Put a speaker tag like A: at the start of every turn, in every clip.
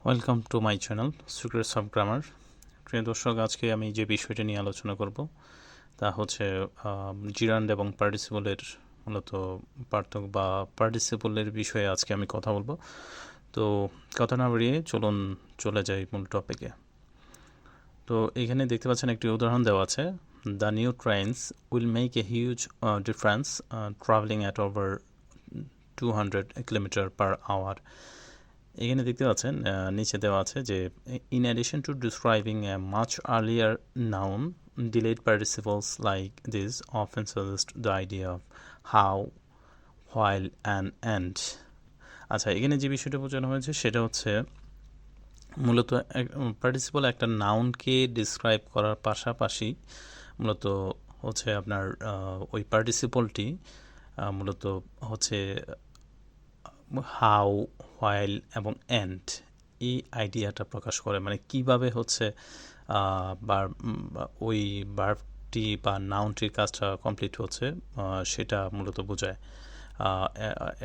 A: Welcome to my channel secrets of grammar. প্রিয় দর্শক, আজকে আমি যে বিষয়টি নিয়ে আলোচনা করব তা হচ্ছে জিরান্ড এবং পার্টিসিপলের মূলত পার্থক্য বা পার্টিসিপলের বিষয়ে আজকে আমি কথা বলবো। তো কথা না বাড়িয়ে চলুন চলে যাই মূল টপিকে। তো এখানে দেখতে পাচ্ছেন একটি উদাহরণ দেওয়া আছে, the new trains will make a huge difference travelling at over 200 kilometre per hour. এখানে দেখতে পাচ্ছেন নিচে দেওয়া আছে যে in addition to describing a much earlier noun, delayed participles like this often suggest the idea of how, while and and. আচ্ছা, এখানে যে বিষয়টা বোঝানো হয়েছে সেটা হচ্ছে মূলত পার্টিসিপল একটা নাউনকে ডিসক্রাইব করার পাশাপাশি মূলত হচ্ছে আপনার ওই পার্টিসিপলটি মূলত হচ্ছে হাউ, হোয়াইল এবং এন্ড এই আইডিয়াটা প্রকাশ করে, মানে কিভাবে হচ্ছে ওই ভার্বটি বা নাউনটির কাজটা কমপ্লিট হচ্ছে সেটা মূলত বোঝায়।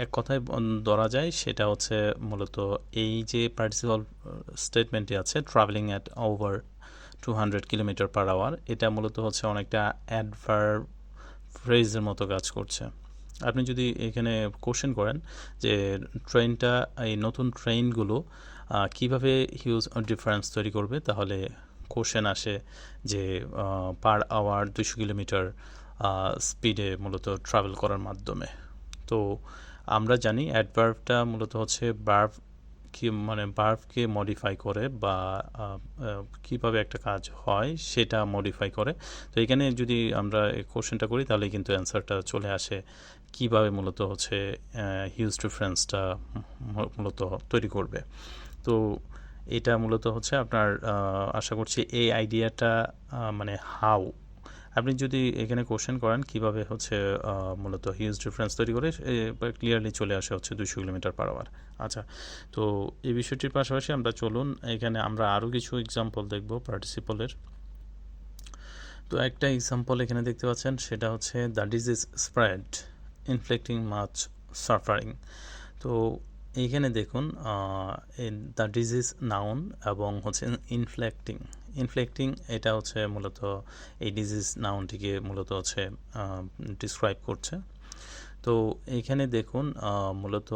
A: এক কথায় ধরা যায় সেটা হচ্ছে মূলত এই যে পার্টিসিপাল স্টেটমেন্টটি আছে, travelling at over 200 kilometre per hour, এটা মূলত হচ্ছে অনেকটা অ্যাডভার্ব ফ্রেজের মতো কাজ করছে। আপনি যদি এখানে কোশ্চেন করেন যে ট্রেনটা, এই নতুন ট্রেনগুলো কিভাবে হিউজ ডিফারেন্স তৈরি করবে, তাহলে কোশ্চেন আসে যে পার আওয়ার 200 কিলোমিটার স্পিডে মূলত ট্রাভেল করার মাধ্যমে। তো আমরা জানি অ্যাডভার্বটা মূলত হচ্ছে ভার্ব কি, মানে ভার্বকে মডিফাই করে বা কিভাবে একটা কাজ হয় সেটা মডিফাই করে। তো এখানে যদি আমরা কোশ্চেনটা করি তাহলে কিন্তু অ্যান্সারটা চলে আসে কিভাবে মূলত হচ্ছে হিউজ ডিফারেন্সটা মূলত তৈরি করবে। তো এটা মূলত হচ্ছে আপনার আশা করছি এই আইডিয়াটা, মানে হাউ, আপনি যদি এখানে কোশ্চেন করেন কিভাবে হচ্ছে মূলত হিউজ ডিফারেন্স তৈরি করে, ক্লিয়ারলি চলে আসে হচ্ছে 200 কিলোমিটার পার আওয়ার। আচ্ছা, তো এই বিষয়টির পাশাপাশি আমরা চলুন এখানে আমরা আরও কিছু এক্সাম্পল দেখব পার্টিসিপলের। তো একটা এক্সাম্পল এখানে দেখতে পাচ্ছেন, সেটা হচ্ছে the disease spread inflicting much suffering. তো এইখানে দেখুন দ্য ডিজিজ নাউন এবং হচ্ছে ইনফ্লেক্টিং এটা হচ্ছে মূলত এই ডিজিজ নাউনটিকে মূলত হচ্ছে ডিসক্রাইব করছে। তো এইখানে দেখুন মূলত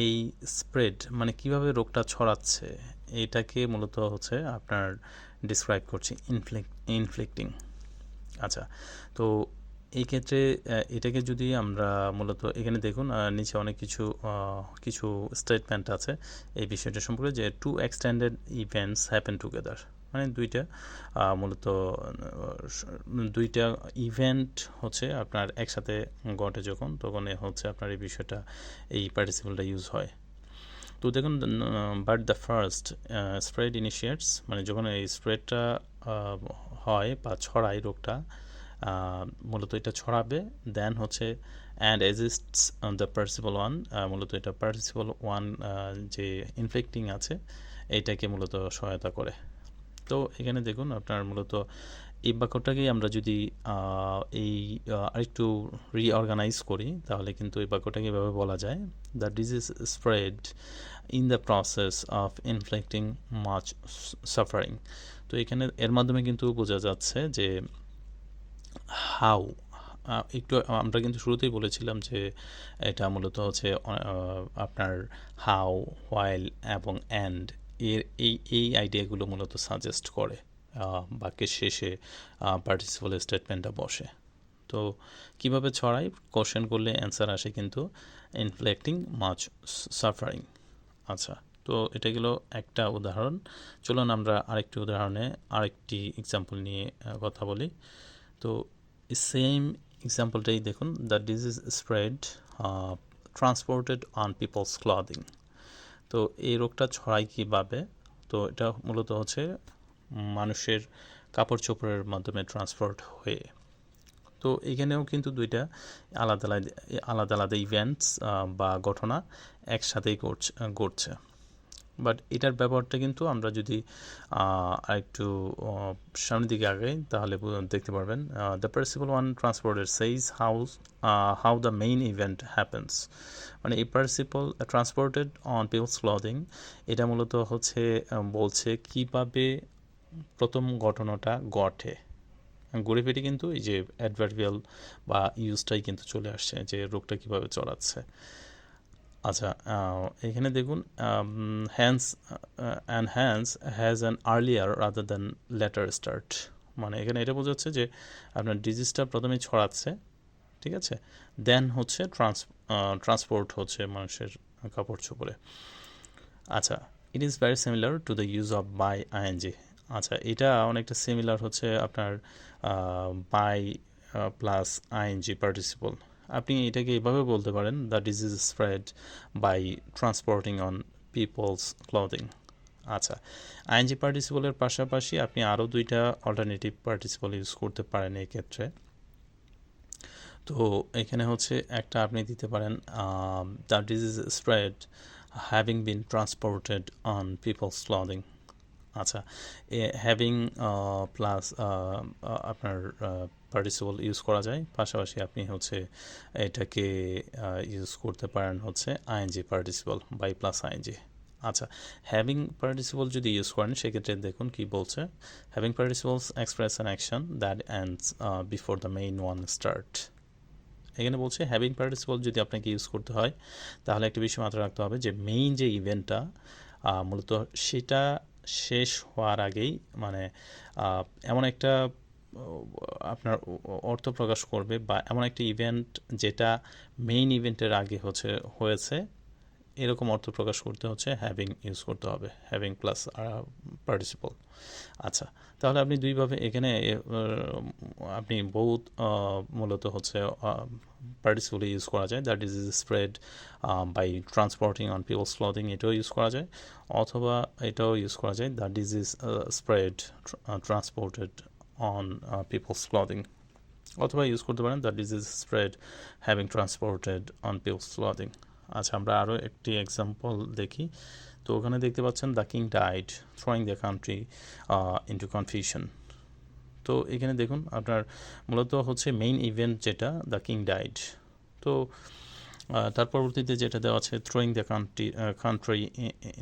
A: এই স্প্রেড মানে কিভাবে রোগটা ছড়াচ্ছে এটাকে মূলত হচ্ছে আপনার ডিসক্রাইব করছে ইনফ্লিক্টিং। আচ্ছা, তো এই ক্ষেত্রে এটাকে যদি আমরা মূলত এখানে দেখুন নিচে অনেক কিছু স্টেটমেন্ট আছে এই বিষয়টা সম্পর্কে, যে two extended events happen together, মানে দুইটা ইভেন্ট হচ্ছে আপনার একসাথে ঘটে যখন, তখন হচ্ছে আপনার এই বিষয়টা, এই পার্টিসিপলটা ইউজ হয়। তো দেখুন, বাট দ্য ফার্স্ট স্প্রেড ইনিশিয়েটস, মানে যখন এই স্প্রেডটা হয় বা ছড়ায় রোগটা, মূলত এটা ছড়াবে, দেন হচ্ছে অ্যান্ড এজিস্টস দ্য পার্টিসিপল ওয়ান, মূলত এটা পার্টিসিপল ওয়ান যে ইনফ্লেক্টিং আছে এইটাকে মূলত সহায়তা করে। তো এখানে দেখুন আপনার মূলত এই বাক্যটাকেই আমরা যদি এই আরেকটু রিঅর্গানাইজ করি তাহলে কিন্তু এই বাক্যটাকে এভাবে বলা যায়, the disease spread in the process of inflicting much suffering. তো এখানে এর মাধ্যমে কিন্তু বোঝা যাচ্ছে যে হাউ, একটু আমরা কিন্তু শুরুতেই বলেছিলাম যে এটা মূলত হচ্ছে আপনার হাউ, হোয়াইল এবং অ্যান্ড এই আইডিয়াগুলো মূলত সাজেস্ট করে বাক্যের শেষে পার্টিসিপল স্টেটমেন্টটা বসে। তো কিভাবে ছড়াই কোশ্চেন করলে অ্যান্সার আসে কিন্তু ইনফ্লেক্টিং মাচ সাফারিং। আচ্ছা, তো এটা গেল একটা উদাহরণ। চলুন আমরা আরেকটি উদাহরণে আরেকটি এক্সাম্পল নিয়ে কথা বলি। তো সেম এক্সাম্পলটাই দেখুন, the disease spread transported on people's clothing. তো এই রোগটা ছড়ায় কীভাবে, তো এটা মূলত হচ্ছে মানুষের কাপড় চোপড়ের মাধ্যমে ট্রান্সপোর্ট হয়ে। তো এখানেও কিন্তু দুইটা আলাদা আলাদা ইভেন্টস বা ঘটনা একসাথেই ঘটছে। বাট এটার ব্যবহারটা কিন্তু আমরা যদি আরেকটু সামনের দিকে আগাই তাহলে দেখতে পারবেন the participle one transported says how the main event happens, মানে এই participle transported on people's clothing, এটা মূলত হচ্ছে বলছে কিভাবে প্রথম ঘটনাটা ঘটে। ঘুরে ফিরে কিন্তু এই যে অ্যাডভার্বিয়াল বা ইউজটাই কিন্তু চলে আসছে যে রোগটা কীভাবে চড়াচ্ছে। আচ্ছা, এখানে দেখুন Hans and Hans has an earlier rather than later start, মানে এখানে এটা বোঝাচ্ছে যে আপনার ডিজিজটা প্রথমে ছড়াচ্ছে, ঠিক আছে, দেন হচ্ছে ট্রান্সপোর্ট হচ্ছে মানুষের কাপড় চোপড়ে। আচ্ছা, it is very similar to the use of by ING. আচ্ছা, এটা অনেকটা সিমিলার হচ্ছে আপনার বাই প্লাস আইএনজি পার্টিসিপল। আপনি এটাকে এভাবে বলতে পারেন, the disease spread by transporting on people's clothing. আচ্ছা, আইএনজি পার্টিসিপলের পাশাপাশি আপনি আরও দুইটা অল্টারনেটিভ পার্টিসিপল ইউজ করতে পারেন এই ক্ষেত্রে। তো এখানে হচ্ছে একটা আপনি দিতে পারেন the disease spread having been transported on people's clothing. আচ্ছা, হ্যাভিং প্লাস আপনার পার্টিসিপল ইউজ করা যায়, পাশাপাশি আপনি হচ্ছে এটাকে ইউজ করতে পারেন হচ্ছে ING participle by plus ING. আচ্ছা, হ্যাভিং পার্টিসিপল যদি ইউজ করেন সেক্ষেত্রে দেখুন কি বলছে, having participles express an action that ends before the main one start. এখানে বলছে হ্যাভিং পার্টিসিপল যদি আপনাকে ইউজ করতে হয় তাহলে একটা বিষয় মাথায় রাখতে হবে যে মেইন যে ইভেন্টটা মূলত সেটা শেষ হওয়ার আগেই, মানে এমন একটা আপনার অর্থ প্রকাশ করবে বা এমন একটা ইভেন্ট যেটা মেইন ইভেন্টের আগে হয়েছে এরকম অর্থ প্রকাশ করতে হচ্ছে হ্যাভিং ইউজ করতে হবে, হ্যাভিং প্লাস পার্টিসিপল। আচ্ছা, তাহলে আপনি দুইভাবে এখানে আপনি বহুত মূলত হচ্ছে পার্টিসিপল ইউজ করা যায়, that is spread by transporting on people's clothing, এটাও ইউজ করা যায়, অথবা এটাও ইউজ করা যায় the disease spread transported on people's clothing, অথবা ইউজ করতে পারেন the disease spread having transported on people's clothing. আচ্ছা, আমরা আরও একটি এক্সাম্পল দেখি। তো ওখানে দেখতে পাচ্ছেন the king died throwing the country into confusion. তো এখানে দেখুন আপনার মূলত হচ্ছে মেইন ইভেন্ট যেটা দ্য কিং ডাইড, তো তার পরবর্তীতে যেটা দেওয়া আছে throwing the country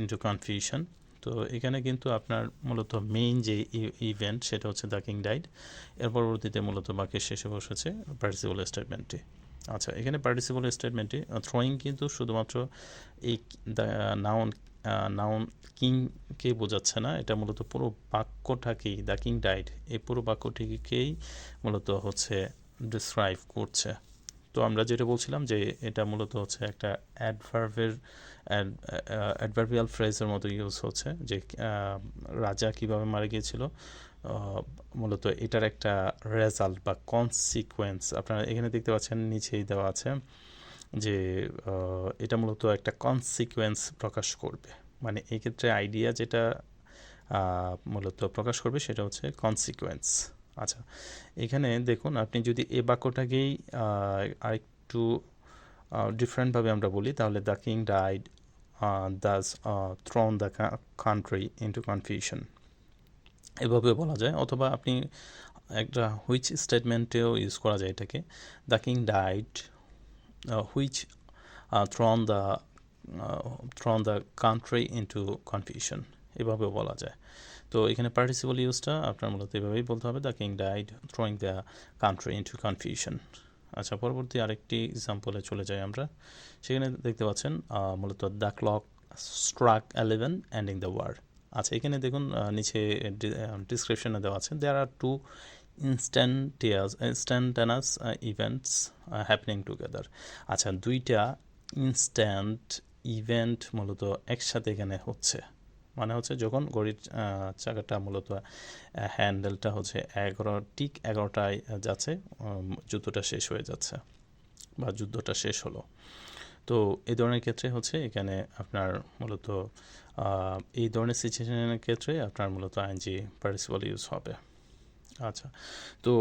A: into confusion. তো এখানে কিন্তু আপনার মূলত মেইন যে ইভেন্ট সেটা হচ্ছে দ্য কিং ডাইড, এর পরবর্তীতে মূলত বাক্যের শেষে বসেছে পার্টিসিপল স্টেটমেন্টটি। আচ্ছা, এখানে পার্টিসিপল স্টেটমেন্টে থ্রোয়িং কিন্তু শুধুমাত্র এই নাউন কিংকে বোঝাচ্ছে না, এটা মূলত পুরো বাক্যটাকেই দ্য কিং ডাইড এই পুরো বাক্যটিকেই মূলত হচ্ছে ডিসক্রাইব করছে। তো আমরা যেটা বলছিলাম যে এটা মূলত হচ্ছে একটা অ্যাডভার্বিয়াল ফ্রেজের মতো ইউজ হচ্ছে, যে রাজা কিভাবে মারা গিয়েছিল, মূলত এটার একটা রেজাল্ট বা কনসিকুয়েন্স আপনারা এখানে দেখতে পাচ্ছেন, নিচেই দেওয়া আছে যে এটা মূলত একটা কনসিকুয়েন্স প্রকাশ করবে, মানে এই ক্ষেত্রে আইডিয়া যেটা মূলত প্রকাশ করবে সেটা হচ্ছে কনসিকুয়েন্স। আচ্ছা, এখানে দেখুন আপনি যদি এই বাক্যটাকেই আরেকটু ডিফারেন্টভাবে আমরা বলি তাহলে the king died thus thrown the country into confusion, এভাবে বলা যায়, অথবা আপনি একটা হুইচ স্টেটমেন্টেও ইউজ করা যায় এটাকে, the king died which thrown the country into confusion, এভাবেও বলা যায়। তো এখানে পার্টিসিপল ইউজটা আপনার মূলত এভাবেই বলতে হবে, the king died throwing the country into confusion. আচ্ছা, পরবর্তী আরেকটি এক্সাম্পলে চলে যাই আমরা। সেখানে দেখতে পাচ্ছেন মূলত the clock struck 11 ending the war. আচ্ছা, এখানে দেখুন নিচে ডিসক্রিপশনে দেওয়া আছে there are two instantaneous events happening together. আচ্ছা, দুইটা ইনস্ট্যান্ট ইভেন্ট মূলত একসাথে এখানে হচ্ছে, মানে হচ্ছে যখন ঘড়ির চাকাটা মূলত হ্যান্ডেলটা হচ্ছে 11টায় যাচ্ছে, যুদ্ধটা শেষ হয়ে যাচ্ছে বা যুদ্ধটা শেষ হলো। তো এই ধরনের ক্ষেত্রে হচ্ছে এখানে আপনার মূলত এই ধরনের সিচুয়েশনের ক্ষেত্রে আপনার মূলত আইএনজি পার্টিসিপল ইউজ হবে। আচ্ছা, তো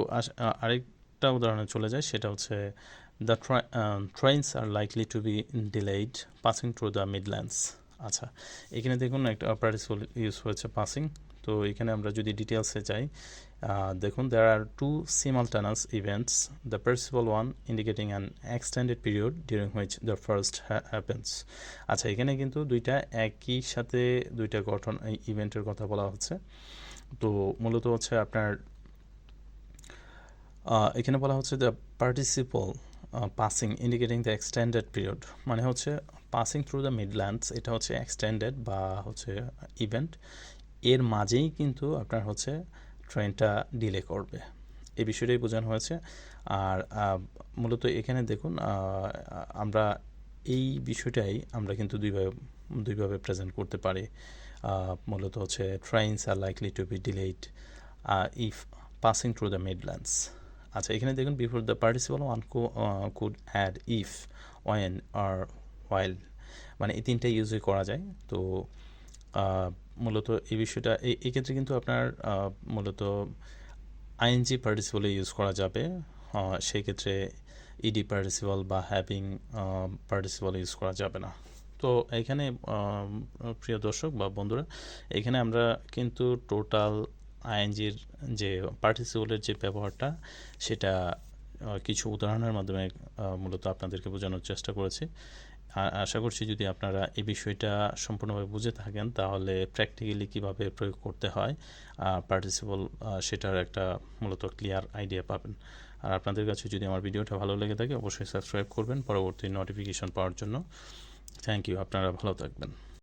A: আরেকটা উদাহরণে চলে যায়, সেটা হচ্ছে the trains are likely to be delayed passing through the Midlands. আচ্ছা, এখানে দেখুন একটা পার্টিসিপল ইউজ হয়েছে পাসিং। তো এখানে আমরা যদি ডিটেলসে যাই, দেখুন there are two simultaneous events, the participle one indicating an extended period during which the first happens. আচ্ছা, এখানে কিন্তু দুইটা একই সাথে দুইটা গঠন ইভেন্টের কথা বলা হচ্ছে। তো মূলত হচ্ছে আপনার এখানে বলা হচ্ছে the participle passing indicating the extended period, মানে হচ্ছে পাসিং থ্রু দ্য মিডল্যান্ডস, এটা হচ্ছে এক্সটেন্ডেড বা হচ্ছে ইভেন্ট, এর মাঝেই কিন্তু আপনার হচ্ছে ট্রেনটা ডিলে করবে, এই বিষয়টাই বোঝানো হয়েছে। আর মূলত এখানে দেখুন আমরা এই বিষয়টাই আমরা কিন্তু দুইভাবে প্রেজেন্ট করতে পারি। মূলত হচ্ছে trains are likely to be delayed if passing through the Midlands. আচ্ছা, এখানে দেখুন before the participle one could add if, when আর ওয়াইল, মানে এই তিনটা ইউজই করা যায়। তো মূলত এই বিষয়টা এই ক্ষেত্রে কিন্তু আপনার মূলত আইএনজি পার্টিসিপলে ইউজ করা যাবে, সেই ক্ষেত্রে ইডি পার্টিসিপল বা হ্যাভিং পার্টিসিপল ইউজ করা যাবে না। তো এখানে প্রিয় দর্শক বা বন্ধুরা, এখানে আমরা কিন্তু টোটাল আইএনজির যে পার্টিসিপলের যে ব্যবহারটা সেটা কিছু উদাহরণের মাধ্যমে মূলত আপনাদেরকে বোঝানোর চেষ্টা করেছি। আশা করছি যদি আপনারা এই বিষয়টা সম্পূর্ণভাবে বুঝে থাকেন তাহলে প্র্যাকটিক্যালি কীভাবে প্রয়োগ করতে হয় পার্টিসিপল সেটার একটা মূলত ক্লিয়ার আইডিয়া পাবেন। আর আপনাদের কাছে যদি আমার ভিডিওটা ভালো লেগে থাকে অবশ্যই সাবস্ক্রাইব করবেন পরবর্তী নোটিফিকেশন পাওয়ার জন্য। থ্যাংক ইউ, আপনারা ভালো থাকবেন।